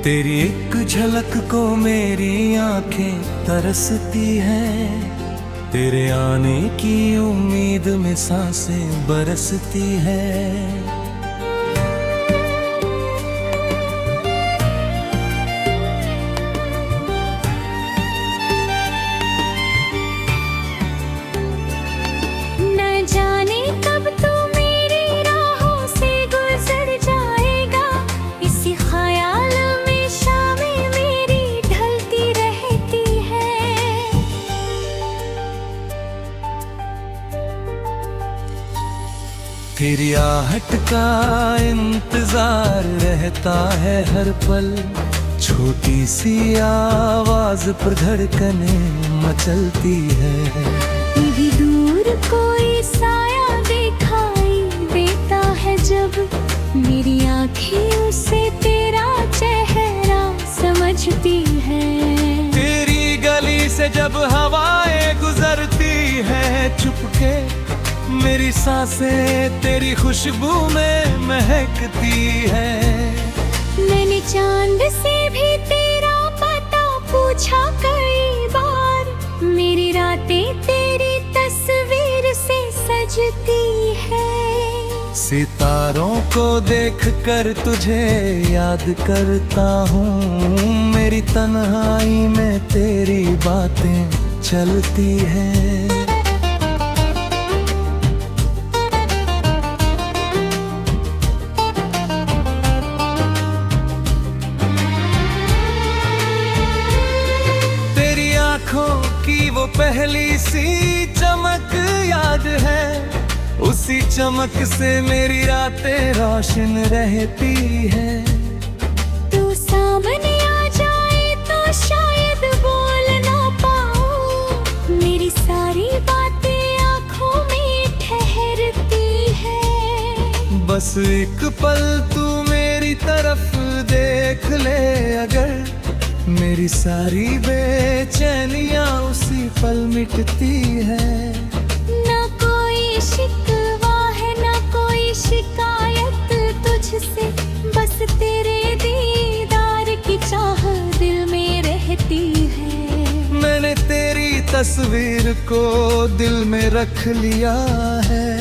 तेरी एक झलक को मेरी आंखें तरसती हैं, तेरे आने की उम्मीद में सांसें बरसती हैं। तेरी आहट का इंतजार रहता है हर पल, छोटी सी आवाज पर धड़कनें मचलती है। कभी दूर कोई साया दिखाई देता है जब मेरी आँखें उसे तेरा चेहरा समझती है। तेरी गली से जब हवाएं गुजरती है चुपके, मेरी सांसें तेरी खुशबू में महकती है। मैंने चांद से भी तेरा पता पूछा कई बार, मेरी रातें तेरी तस्वीर से सजती है। सितारों को देखकर तुझे याद करता हूँ, मेरी तन्हाई में तेरी बातें चलती हैं। की वो पहली सी चमक याद है, उसी चमक से मेरी रातें रोशन रहती है। तू सामने आ जाए तो शायद बोल ना पाऊं, मेरी सारी बातें आँखों में ठहरती है। बस एक पल तू मेरी तरफ देख ले अगर, मेरी सारी बेचैनियाँ उसी पल मिटती है। ना कोई शिकवा है ना कोई शिकायत तुझसे, बस तेरे दीदार की चाह दिल में रहती है। मैंने तेरी तस्वीर को दिल में रख लिया है,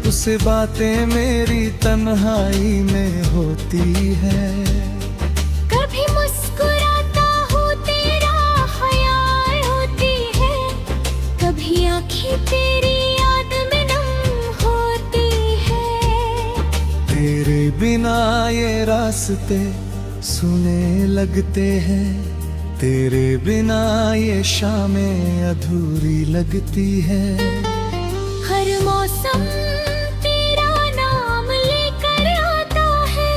उसे बातें मेरी तन्हाई में होती है। कभी मुस्कुराता हूँ तेरा ख्याल होती है, कभी आँखें तेरी याद में नम होती है। तेरे बिना ये रास्ते सुने लगते हैं, तेरे बिना ये शामें अधूरी लगती है। हर मौसम तेरा नाम लेकर आता है,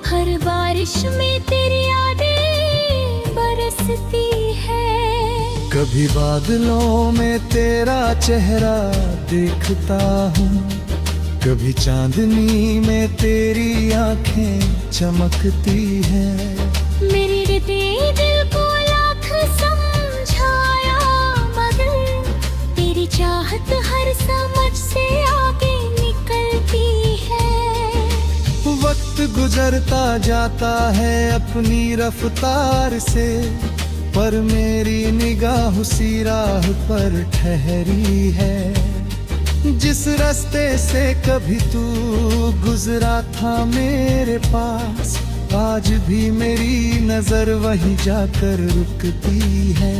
हर बारिश में तेरी यादें बरसती है। कभी बादलों में तेरा चेहरा देखता हूँ, कभी चांदनी में तेरी आंखें चमकती हैं। मेरी हृदय दिल को लाख समझाया मगर, तेरी चाहत हर समझ से आगे निकलती है। वक्त गुजरता जाता है अपनी रफ्तार से, पर मेरी निगाह उसी राह पर ठहरी है। जिस रास्ते से कभी तू गुजरा था मेरे पास, आज भी मेरी नजर वहीं जाकर रुकती है।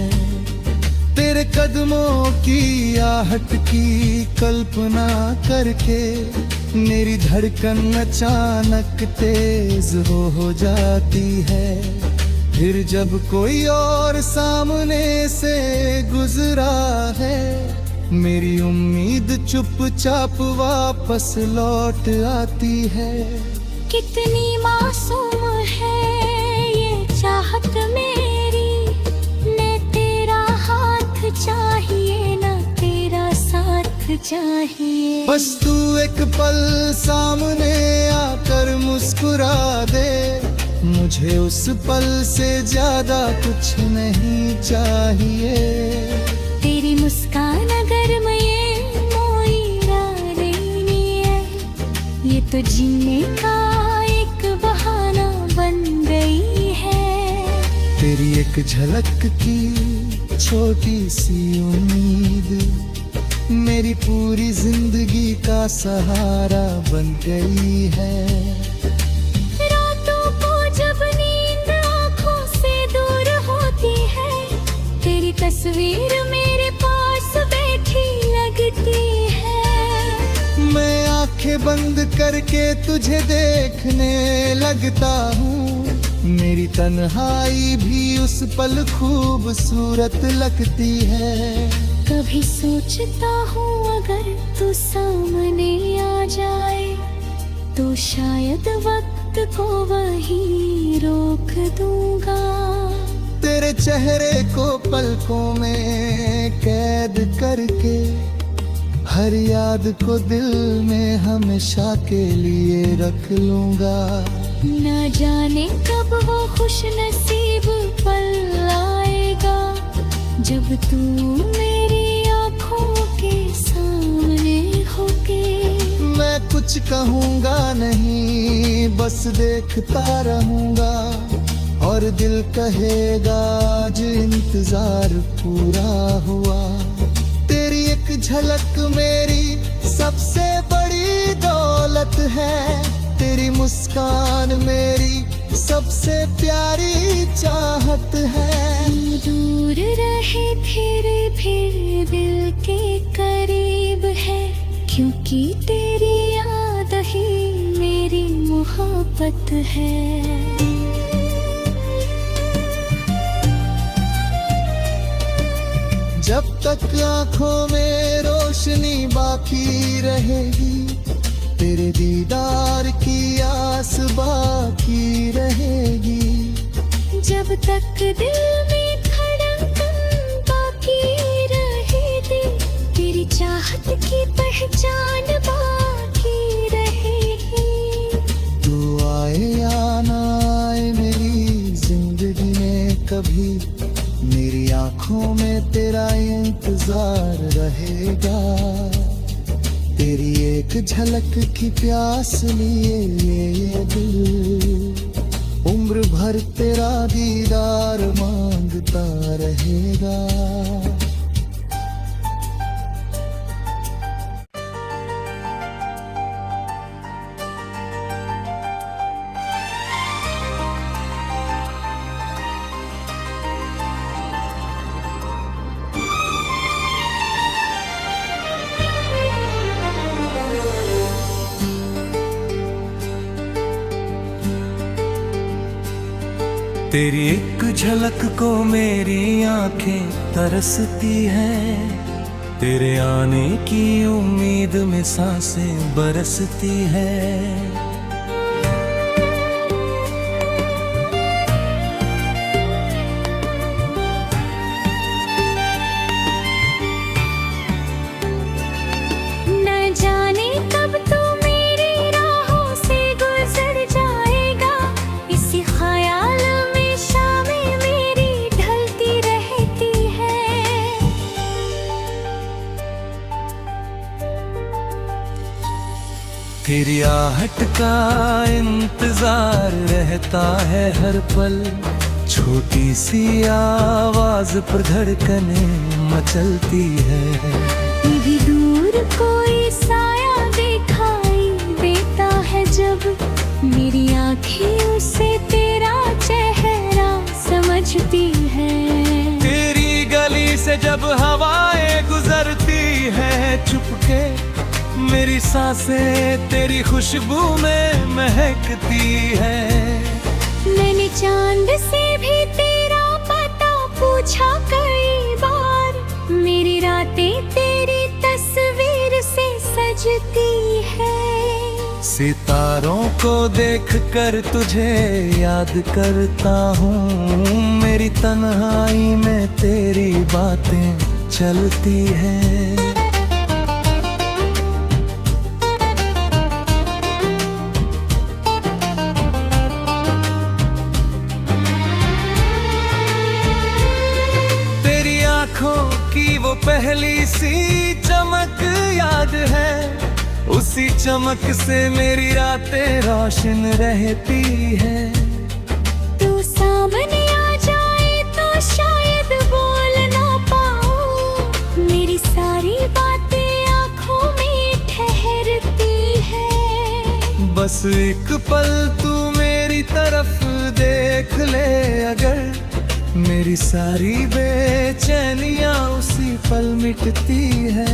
तेरे कदमों की आहट की कल्पना करके मेरी धड़कन अचानक तेज हो जाती है। फिर जब कोई और सामने से गुजरा है, मेरी उम्मीद चुपचाप वापस लौट आती है। कितनी मासूम है ये चाहत मेरी, न तेरा हाथ चाहिए न तेरा साथ चाहिए। बस तू एक पल सामने आकर मुस्कुरा दे, मुझे उस पल से ज्यादा कुछ नहीं चाहिए। तेरी मुस्कान अगर मैं मोईरा रही है, ये तो जीने का एक बहाना बन गई है। एक झलक की छोटी सी उम्मीद मेरी पूरी जिंदगी का सहारा बन गई है। रातों को जब नींद आँखों से दूर होती है, तेरी तस्वीर मेरे पास बैठी लगती है। मैं आंखें बंद करके तुझे देखने लगता हूँ, मेरी तन्हाई भी उस पल खूबसूरत लगती है। कभी सोचता हूँ अगर तू सामने आ जाए तो शायद वक्त को वहीं रोक दूंगा। तेरे चेहरे को पलकों में कैद करके हर याद को दिल में हमेशा के लिए रख लूंगा। न जाने कब वो खुश नसीब पल आएगा जब तू मेरी आँखों के सामने होके। मैं कुछ कहूँगा नहीं, बस देखता रहूँगा और दिल कहेगा आज इंतजार पूरा हुआ। तेरी एक झलक मेरी सबसे बड़ी दौलत है, तेरी मुस्कान मेरी सबसे प्यारी चाहत है। दूर रहे फिर दिल के करीब है, क्योंकि तेरी याद ही मेरी मोहब्बत है। जब तक आँखों में रोशनी बाकी रहेगी, तेरे दीदार की आस बाकी रहेगी। जब तक दिल में धड़कन बाकी रहेगी, तेरी चाहत की पहचान बाकी रहेगी। तू आए या ना आए मेरी जिंदगी में कभी, मेरी आँखों में तेरा इंतजार रहेगा। तेरी एक झलक की प्यास लिए ये दिल उम्र भर तेरा दीदार मांगता रहेगा। तेरी एक झलक को मेरी आंखें तरसती हैं, तेरे आने की उम्मीद में सांसें बरसती हैं। न जाने कब तू मेरी राहों से गुजर जाएगा, इसी ख्याल तेरी आहट का इंतजार रहता है हर पल, छोटी सी आवाज पर धड़कने मचलती है। कभी दूर कोई साया दिखाई देता है जब मेरी आँखें उसे तेरा चेहरा समझती है। तेरी गली से जब हवाएं गुजरती है चुपके, मेरी सांसें तेरी खुशबू में महकती है। मैंने चांद से भी तेरा पता पूछा कई बार, मेरी रातें तेरी तस्वीर से सजती है। सितारों को देखकर तुझे याद करता हूँ, मेरी तन्हाई में तेरी बातें चलती हैं। की वो पहली सी चमक याद है, उसी चमक से मेरी रातें रोशन रहती है। तू सामने आ जाए तो बस एक पल तू मेरी तरफ देख ले अगर, मेरी सारी बेचैनियां उसी पल मिटती है।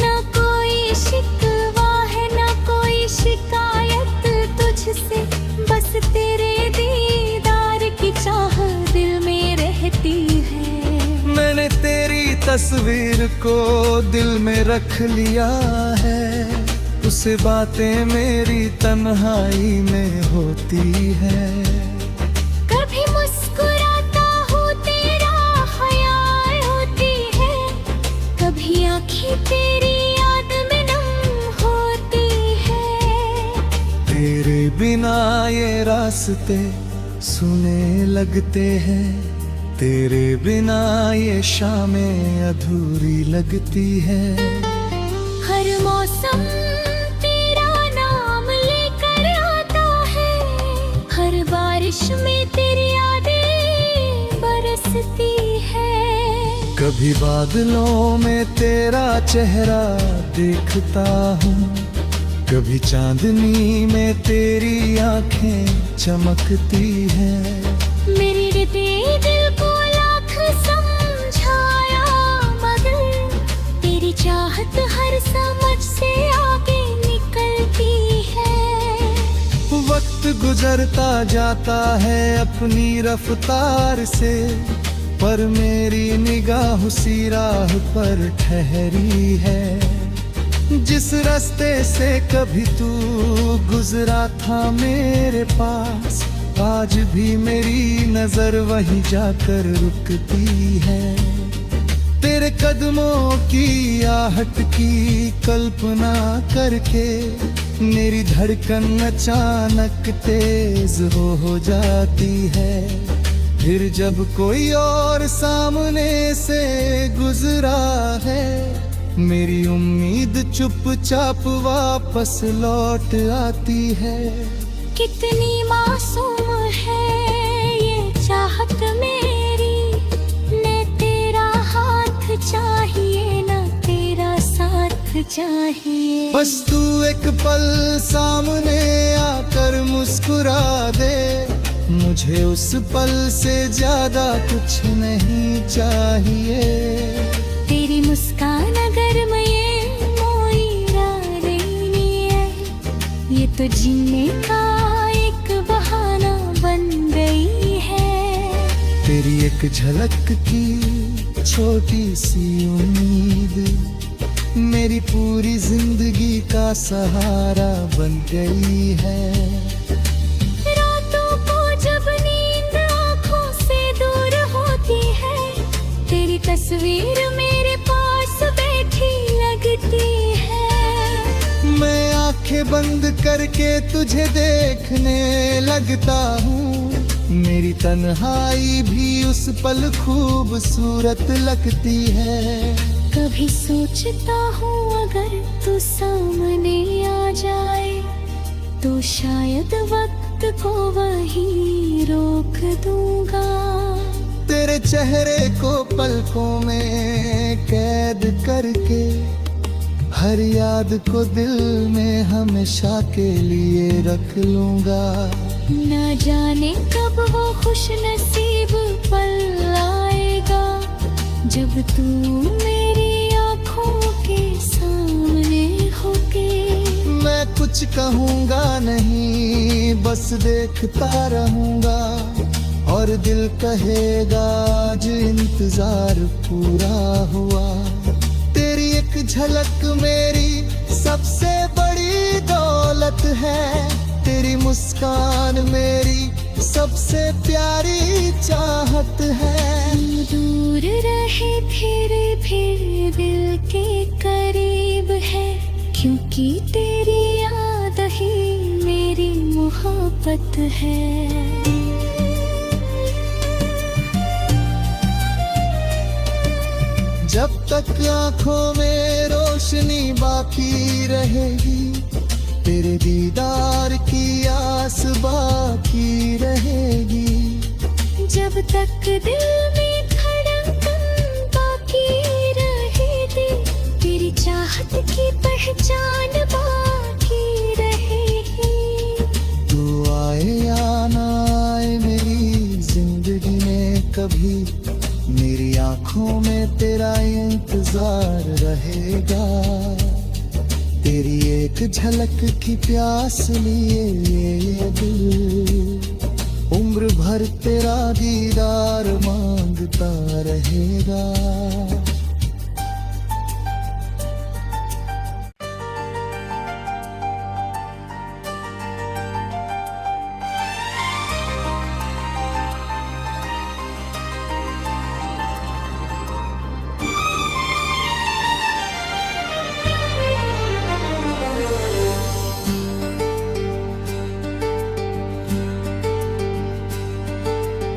ना कोई शिकवा है ना कोई शिकायत तुझसे, बस तेरे दीदार की चाह दिल में रहती है। मैंने तेरी तस्वीर को दिल में रख लिया है, उसे बातें मेरी तन्हाई में होती है। कभी मुस्कुराता हूँ तेरा ख्याल होती है, कभी आँखें तेरी याद में नम होती है। तेरे बिना ये रास्ते सुने लगते हैं, तेरे बिना ये शामें अधूरी लगती है। हर मौसम तेरा नाम लेकर आता है, हर बारिश में तेरी यादें बरसती है। कभी बादलों में तेरा चेहरा देखता हूँ, कभी चांदनी में तेरी आंखें चमकती हैं। मेरी हृदय दिल को लाख समझाया, मगर तेरी चाहत हर समझ से आगे निकलती है। वक्त गुजरता जाता है अपनी रफ्तार से, पर मेरी निगाह उसी राह पर ठहरी है। जिस रास्ते से कभी तू गुजरा था मेरे पास, आज भी मेरी नजर वहीं जाकर रुकती है। तेरे कदमों की आहट की कल्पना करके मेरी धड़कन अचानक तेज हो जाती है। फिर जब कोई और सामने से गुजरा है, मेरी उम्मीद चुपचाप वापस लौट आती है। कितनी मासूम है ये चाहत मेरी, न तेरा हाथ चाहिए न तेरा साथ चाहिए। बस तू एक पल सामने आकर मुस्कुरा दे, मुझे उस पल से ज्यादा कुछ नहीं चाहिए। तेरी मुस्कान अगर मैं मोईरा रही है, ये तो जीने का एक बहाना बन गई है। तेरी एक झलक की छोटी सी उम्मीद मेरी पूरी जिंदगी का सहारा बन गई है। रातों को जब नींद आँखों से दूर होती है, तेरी तस्वीर मेरे पास बैठी लगती है। मैं आंखें बंद करके तुझे देखने लगता हूँ, मेरी तन्हाई भी उस पल खूबसूरत लगती है। कभी सोचता हूँ अगर तू सामने आ जाए, तो शायद वक्त को वहीं रोक दूंगा। तेरे चेहरे को पलकों में कैद करके हर याद को दिल में हमेशा के लिए रख लूंगा। न जाने कब वो खुश नसीब पल आएगा, जब तू मेरी आँखों के सामने होके। मैं कुछ कहूँगा नहीं, बस देखता रहूँगा, और दिल कहेगा आज इंतजार पूरा हुआ। तेरी एक झलक मेरी सबसे बड़ी दौलत है, तेरी मुस्कान मेरी सबसे प्यारी चाहत है। दूर रहे फिर दिल के करीब है, क्योंकि तेरी याद ही मेरी मोहब्बत है। जब तक आँखों में रोशनी बाकी रहेगी, तेरे दीदार की आस बाकी रहेगी। जब तक दिल में धड़कन बाकी रहेगी, तेरी चाहत की पहचान बाकी रहेगी। तेरा इंतजार रहेगा। तेरी एक झलक की प्यास लिए ये दिल उम्र भर तेरा दीदार मांगता रहेगा।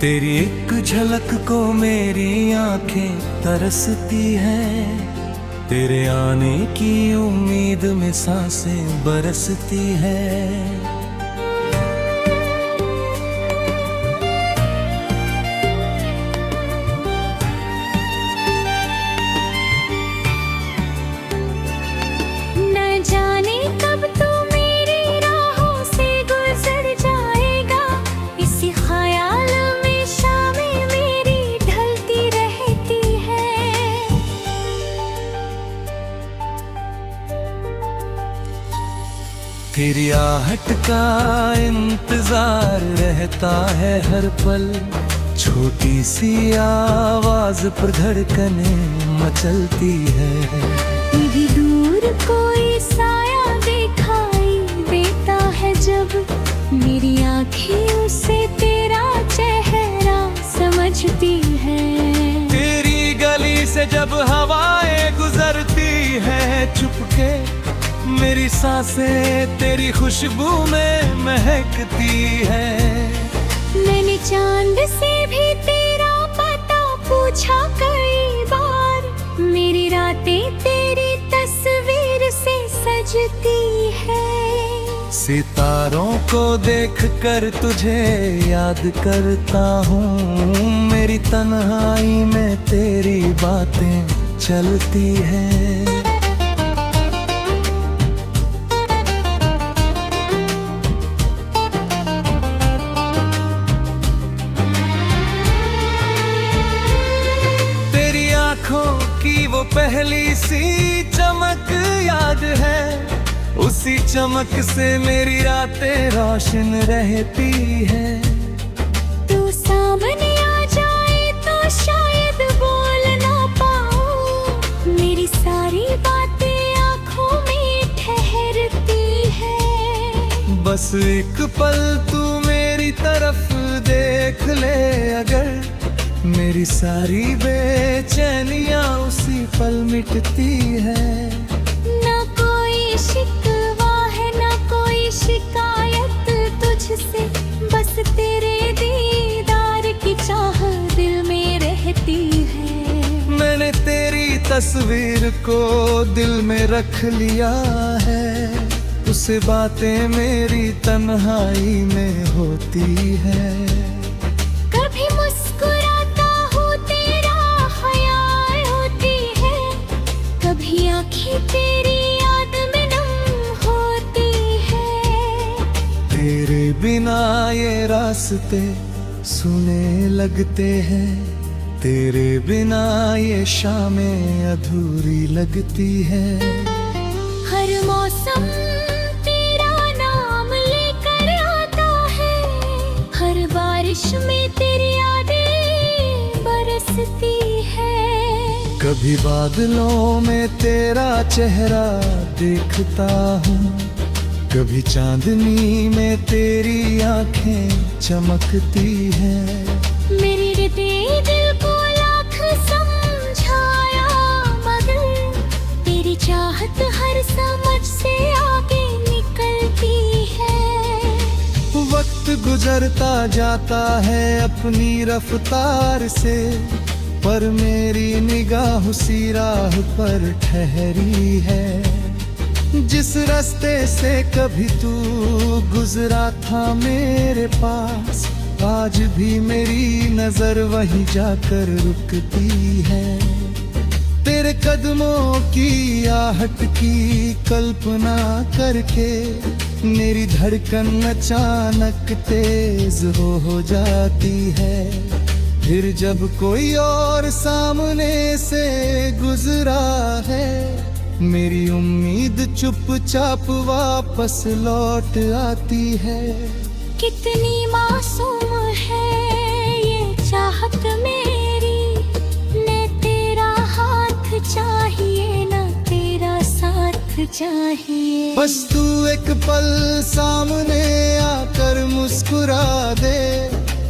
तेरी एक झलक को मेरी आंखें तरसती हैं, तेरे आने की उम्मीद में सांसें बरसती हैं। न जाने कब तू मेरी राहों से गुजर जाएगा, इसी ख्याल तेरी आहट का इंतजार रहता है हर पल, छोटी सी आवाज पर धड़कने मचलती है। कभी दूर कोई साया दिखाई देता है जब, मेरी आँखें उसे तेरा चेहरा समझती है। तेरी गली से जब हवाएं गुजरती है चुपके, मेरी सांसें तेरी खुशबू में महकती है। मैंने चांद से भी तेरा पता पूछा कई बार, मेरी रातें तेरी तस्वीर से सजती है। सितारों को देखकर तुझे याद करता हूँ, मेरी तन्हाई में तेरी बातें चलती हैं। की वो पहली सी चमक याद है, उसी चमक से मेरी रातें रोशन रहती है। तू सामने आ जाए तो शायद बोल ना पाऊं, मेरी सारी बातें आँखों में ठहरती है। बस एक पल तू मेरी तरफ देख ले अगर, मेरी सारी बेचैनियाँ उसी पल मिटती है। ना कोई शिकवा है ना कोई शिकायत तुझसे, बस तेरे दीदार की चाह दिल में रहती है। मैंने तेरी तस्वीर को दिल में रख लिया है, उसे बातें मेरी तन्हाई में होती है। कभी मुस्कुराता हूँ तेरा ख्याल होती है, कभी आँखें तेरी याद में नम होती है। तेरे बिना ये रास्ते सुने लगते हैं, तेरे बिना ये शामें अधूरी लगती है। हर मौसम तेरा नाम लेकर आता है, हर बारिश में तेरी यादें बरसती है। कभी बादलों में तेरा चेहरा देखता हूँ, कभी चांदनी में तेरी आंखें चमकती हैं। मेरी हृदय दिल को लाख समझाया मगर, तेरी चाहत हर समझ से आगे निकलती है। वक्त गुजरता जाता है अपनी रफ्तार से, पर मेरी निगाह उसी राह पर ठहरी है। जिस रास्ते से कभी तू गुजरा था मेरे पास, आज भी मेरी नजर वहीं जाकर रुकती है। तेरे कदमों की आहट की कल्पना करके मेरी धड़कन अचानक तेज हो जाती है। फिर जब कोई और सामने से गुजरा है, मेरी उम्मीद चुपचाप वापस लौट आती है। कितनी मासूम है ये चाहत मेरी, न तेरा हाथ चाहिए न तेरा साथ चाहिए। बस तू एक पल सामने आकर मुस्कुरा दे,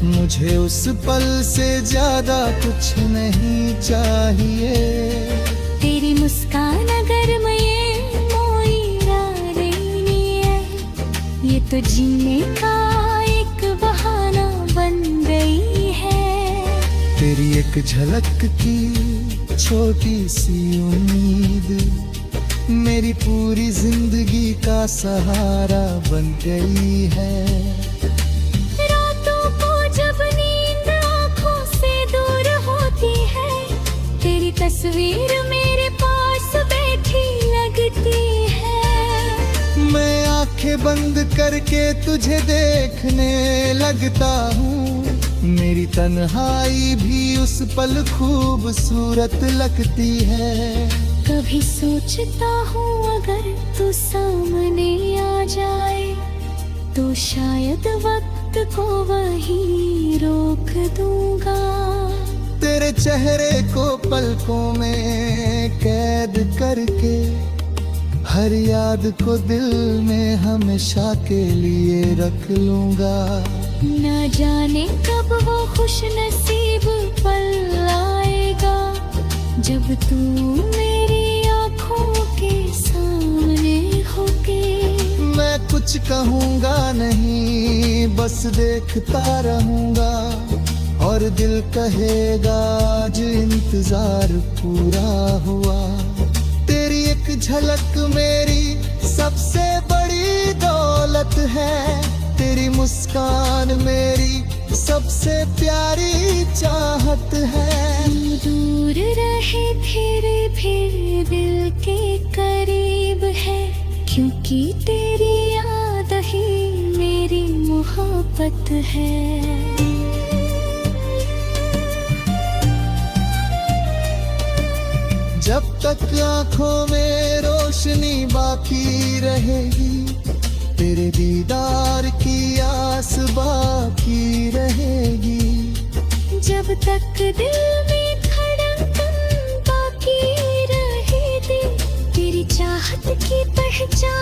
मुझे उस पल से ज्यादा कुछ नहीं चाहिए। तेरी मुस्कान अगर मैं मोईरा रही है, ये तो जीने का एक बहाना बन गई है। तेरी एक झलक की छोटी सी उम्मीद मेरी पूरी जिंदगी का सहारा बन गई है। रातों को जब नींद आँखों से दूर होती है, तेरी तस्वीर मेरे पास बैठी लगती है। मैं आंखें बंद करके तुझे देखने लगता हूँ, मेरी तन्हाई भी उस पल खूबसूरत लगती है। कभी सोचता हूँ अगर तू सामने आ जाए, तो शायद वक्त को वहीं रोक दूंगा। तेरे चेहरे को पलकों में कैद करके, हर याद को दिल में हमेशा के लिए रख लूंगा। न जाने कब वो खुश नसीब पल आएगा, जब तू मेरी आँखों के सामने होके। मैं कुछ कहूँगा नहीं, बस देखता रहूँगा, और दिल कहेगा आज इंतजार पूरा हुआ। तेरी एक झलक मेरी सबसे बड़ी दौलत है, तेरी मुस्कान मेरी सबसे प्यारी चाहत है। दूर रहे फिर दिल के करीब है, क्योंकि तेरी याद ही मेरी मोहब्बत है। जब तक आँखों में रोशनी बाकी रहेगी, तेरे दीदार की आस बाकी रहेगी। जब तक दिल में धड़कन बाकी रहेगी, तेरी चाहत की पहचान